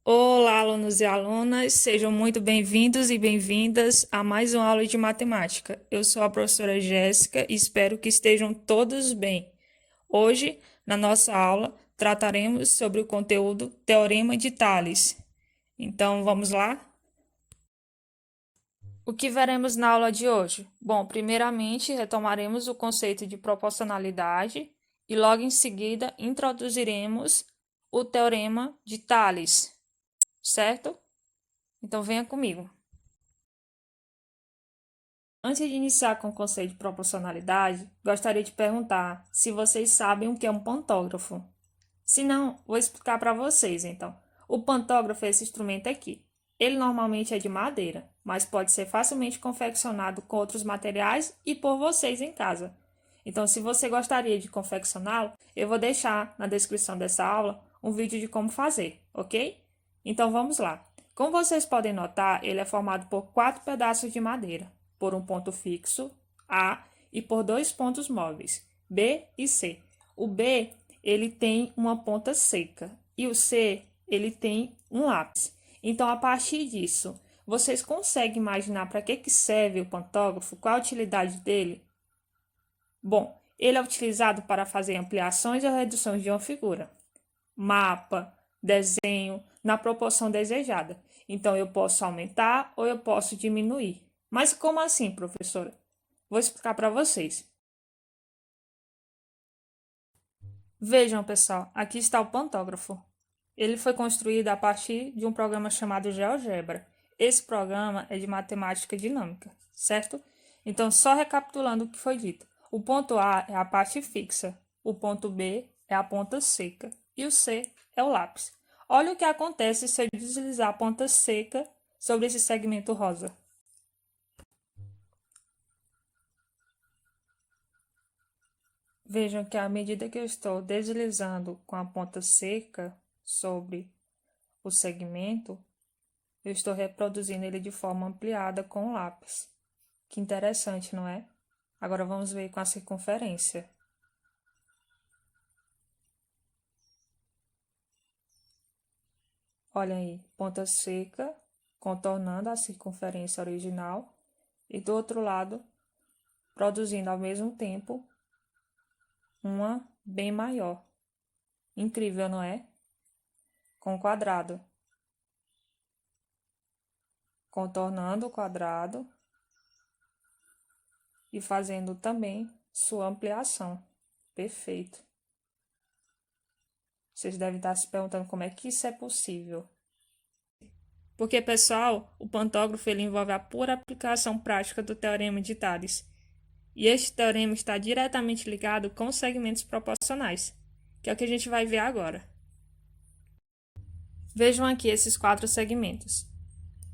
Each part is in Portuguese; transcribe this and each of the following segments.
Olá, alunos e alunas, sejam muito bem-vindos e bem-vindas a mais uma aula de matemática. Eu sou a professora Jéssica e espero que estejam todos bem. Hoje, na nossa aula, trataremos sobre o conteúdo Teorema de Tales. Então, vamos lá? O que veremos na aula de hoje? Bom, primeiramente, retomaremos o conceito de proporcionalidade e logo em seguida introduziremos o Teorema de Tales, certo? Então, venha comigo. Antes de iniciar com o conceito de proporcionalidade, gostaria de perguntar se vocês sabem o que é um pantógrafo. Se não, vou explicar para vocês, então. O pantógrafo é esse instrumento aqui. Ele normalmente é de madeira, mas pode ser facilmente confeccionado com outros materiais e por vocês em casa. Então, se você gostaria de confeccioná-lo, eu vou deixar na descrição dessa aula um vídeo de como fazer, ok? Então, vamos lá. Como vocês podem notar, ele é formado por 4 pedaços de madeira, por um ponto fixo, A, e por 2 pontos móveis, B e C. O B, ele tem uma ponta seca, e o C, ele tem um lápis. Então, a partir disso, vocês conseguem imaginar para que serve o pantógrafo? Qual a utilidade dele? Bom, ele é utilizado para fazer ampliações ou reduções de uma figura, mapa, desenho, na proporção desejada. Então, eu posso aumentar ou eu posso diminuir. Mas como assim, professora? Vou explicar para vocês. Vejam, pessoal, aqui está o pantógrafo. Ele foi construído a partir de um programa chamado GeoGebra. Esse programa é de matemática dinâmica, certo? Então, só recapitulando o que foi dito. O ponto A é a parte fixa, o ponto B é a ponta seca e o C é o lápis. Olha o que acontece se eu deslizar a ponta seca sobre esse segmento rosa. Vejam que à medida que eu estou deslizando com a ponta seca sobre o segmento, eu estou reproduzindo ele de forma ampliada com o lápis. Que interessante, não é? Agora vamos ver com a circunferência. Olha aí, ponta seca, contornando a circunferência original e do outro lado, produzindo ao mesmo tempo uma bem maior. Incrível, não é? Com o quadrado. Contornando o quadrado e fazendo também sua ampliação. Perfeito. Vocês devem estar se perguntando como é que isso é possível. Porque, pessoal, o pantógrafo ele envolve a pura aplicação prática do teorema de Tales. E este teorema está diretamente ligado com os segmentos proporcionais, que é o que a gente vai ver agora. Vejam aqui esses 4 segmentos.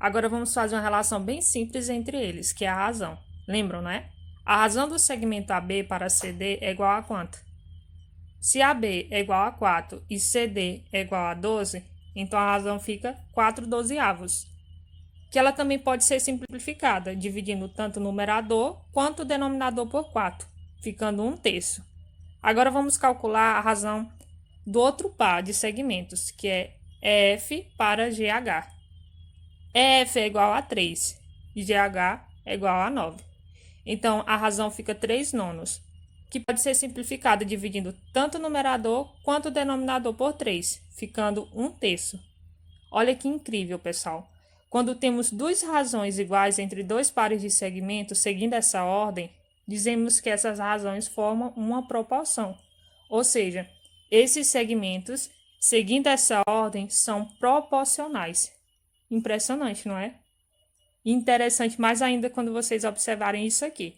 Agora vamos fazer uma relação bem simples entre eles, que é a razão. Lembram, não é? A razão do segmento AB para CD é igual a quanto? Se AB é igual a 4 e CD é igual a 12, então a razão fica 4 dozeavos. Que ela também pode ser simplificada, dividindo tanto o numerador quanto o denominador por 4, ficando 1/3. Agora vamos calcular a razão do outro par de segmentos, que é F para GH. F é igual a 3 e GH é igual a 9. Então, a razão fica 3 nonos, que pode ser simplificada dividindo tanto o numerador quanto o denominador por 3, ficando 1/3. Olha que incrível, pessoal. Quando temos 2 razões iguais entre 2 pares de segmentos seguindo essa ordem, dizemos que essas razões formam uma proporção. Ou seja, esses segmentos, seguindo essa ordem, são proporcionais. Impressionante, não é? Interessante mais ainda quando vocês observarem isso aqui.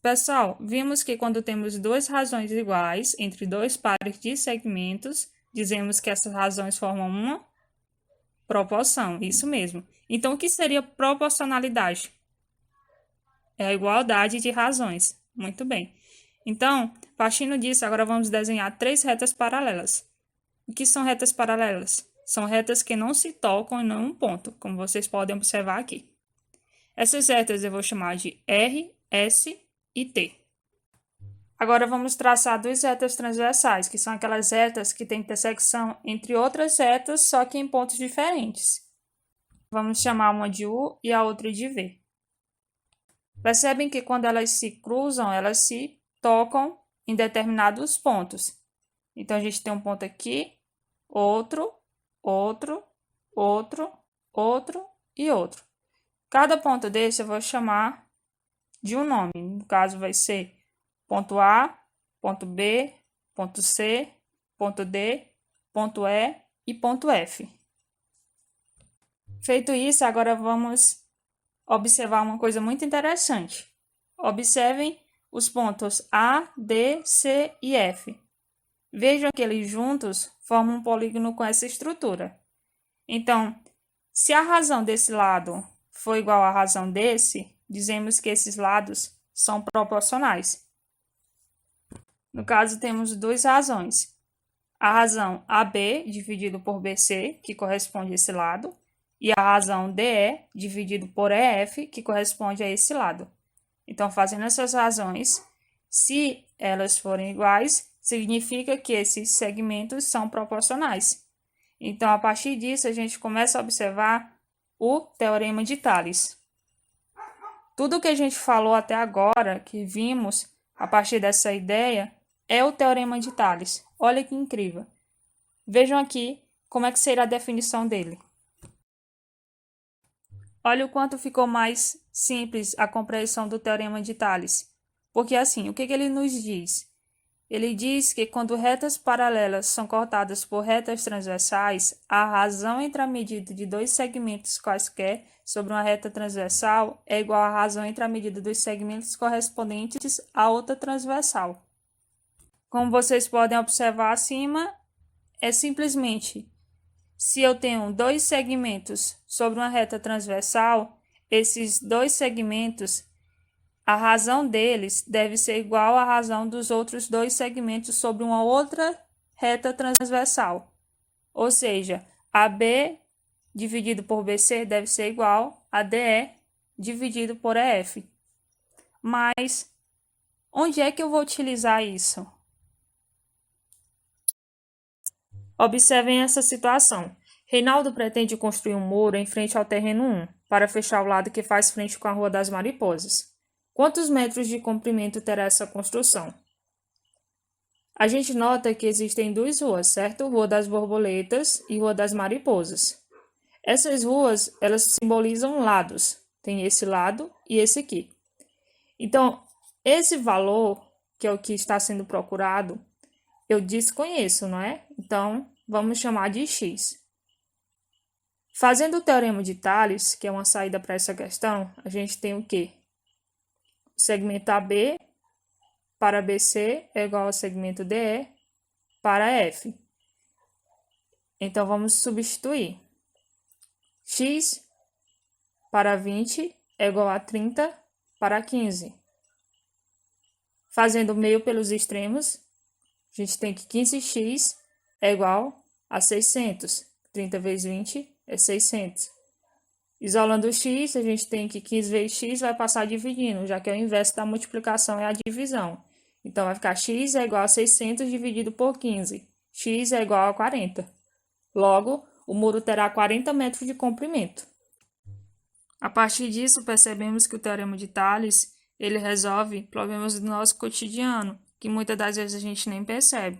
Pessoal, vimos que quando temos 2 razões iguais entre 2 pares de segmentos, dizemos que essas razões formam uma proporção, isso mesmo. Então, o que seria proporcionalidade? É a igualdade de razões. Muito bem. Então, partindo disso, agora vamos desenhar 3 retas paralelas. O que são retas paralelas? São retas que não se tocam em nenhum ponto, como vocês podem observar aqui. Essas retas eu vou chamar de R, S e T. Agora vamos traçar duas retas transversais, que são aquelas retas que têm intersecção entre outras retas, só que em pontos diferentes. Vamos chamar uma de U e a outra de V. Percebem que quando elas se cruzam, elas se tocam em determinados pontos. Então, a gente tem um ponto aqui, outro, outro, outro, outro e outro. Cada ponto desse eu vou chamar de um nome. No caso, vai ser ponto A, ponto B, ponto C, ponto D, ponto E e ponto F. Feito isso, agora vamos observar uma coisa muito interessante. Observem os pontos A, D, C e F. Vejam que eles juntos formam um polígono com essa estrutura. Então, se a razão desse lado for igual à razão desse, dizemos que esses lados são proporcionais. No caso, temos duas razões. A razão AB dividido por BC, que corresponde a esse lado, e a razão DE dividido por EF, que corresponde a esse lado. Então, fazendo essas razões, se elas forem iguais, significa que esses segmentos são proporcionais. Então, a partir disso, a gente começa a observar o Teorema de Tales. Tudo que a gente falou até agora, que vimos a partir dessa ideia, é o Teorema de Tales. Olha que incrível. Vejam aqui como é que será a definição dele. Olha o quanto ficou mais simples a compreensão do Teorema de Tales. Porque assim, o que ele nos diz? Ele diz que quando retas paralelas são cortadas por retas transversais, a razão entre a medida de dois segmentos quaisquer sobre uma reta transversal é igual à razão entre a medida dos segmentos correspondentes a outra transversal. Como vocês podem observar acima, é simplesmente, se eu tenho dois segmentos sobre uma reta transversal, esses dois segmentos, a razão deles deve ser igual à razão dos outros dois segmentos sobre uma outra reta transversal. Ou seja, AB dividido por BC deve ser igual a DE dividido por EF. Mas, onde é que eu vou utilizar isso? Observem essa situação. Reinaldo pretende construir um muro em frente ao terreno 1, para fechar o lado que faz frente com a Rua das Mariposas. Quantos metros de comprimento terá essa construção? A gente nota que existem duas ruas, certo? Rua das Borboletas e Rua das Mariposas. Essas ruas, elas simbolizam lados. Tem esse lado e esse aqui. Então, esse valor, que é o que está sendo procurado, eu desconheço, não é? Então, vamos chamar de x. Fazendo o Teorema de Tales, que é uma saída para essa questão, a gente tem o quê? O segmento AB para BC é igual ao segmento DE para F. Então, vamos substituir. X para 20 é igual a 30 para 15. Fazendo o meio pelos extremos, a gente tem que 15x é igual a 600. 30 vezes 20 é 600. Isolando o x, a gente tem que 15 vezes x vai passar dividindo, já que é o inverso da multiplicação, é a divisão. Então, vai ficar x é igual a 600 dividido por 15. X é igual a 40. Logo, o muro terá 40 metros de comprimento. A partir disso, percebemos que o Teorema de Tales, ele resolve problemas do nosso cotidiano, que muitas das vezes a gente nem percebe.